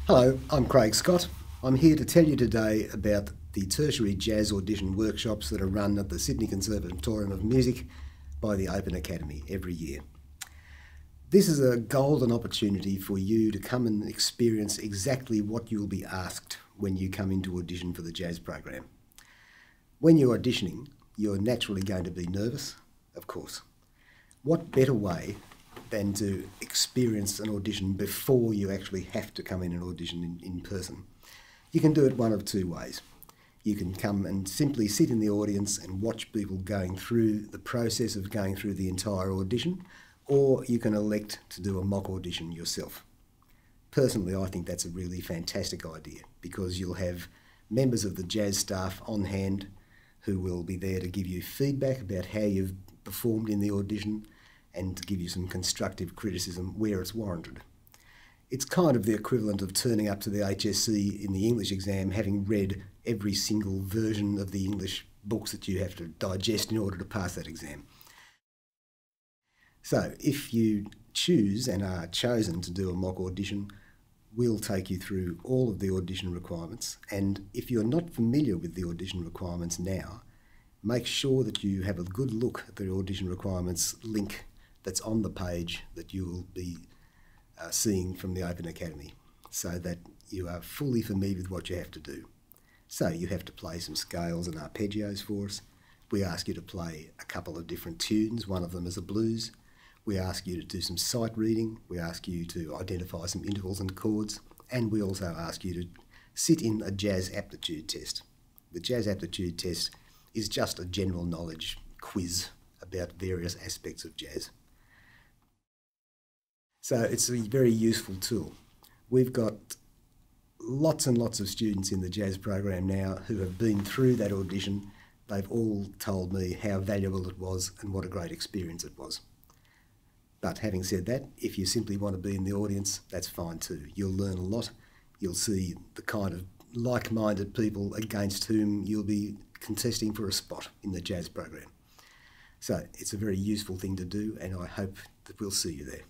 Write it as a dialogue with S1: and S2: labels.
S1: Hello, I'm Craig Scott. I'm here to tell you today about the tertiary jazz audition workshops that are run at the Sydney Conservatorium of Music by the Open Academy every year. This is a golden opportunity for you to come and experience exactly what you'll be asked when you come into audition for the jazz program. When you're auditioning, you're naturally going to be nervous, of course. What better way than to experience an audition before you actually have to come in and audition in person? You can do it one of two ways. You can come and simply sit in the audience and watch people going through the process of going through the entire audition, or you can elect to do a mock audition yourself. Personally, I think that's a really fantastic idea because you'll have members of the jazz staff on hand who will be there to give you feedback about how you've performed in the audition and to give you some constructive criticism where it's warranted. It's kind of the equivalent of turning up to the HSC in the English exam having read every single version of the English books that you have to digest in order to pass that exam. So if you choose and are chosen to do a mock audition, we'll take you through all of the audition requirements, and if you're not familiar with the audition requirements now, make sure that you have a good look at the audition requirements link that's on the page that you will be seeing from the Open Academy, so that you are fully familiar with what you have to do. So you have to play some scales and arpeggios for us. We ask you to play a couple of different tunes, one of them is a blues. We ask you to do some sight reading. We ask you to identify some intervals and chords. And we also ask you to sit in a jazz aptitude test. The jazz aptitude test is just a general knowledge quiz about various aspects of jazz. So it's a very useful tool. We've got lots and lots of students in the jazz program now who have been through that audition. They've all told me how valuable it was and what a great experience it was. But having said that, if you simply want to be in the audience, that's fine too. You'll learn a lot. You'll see the kind of like-minded people against whom you'll be contesting for a spot in the jazz program. So it's a very useful thing to do, and I hope that we'll see you there.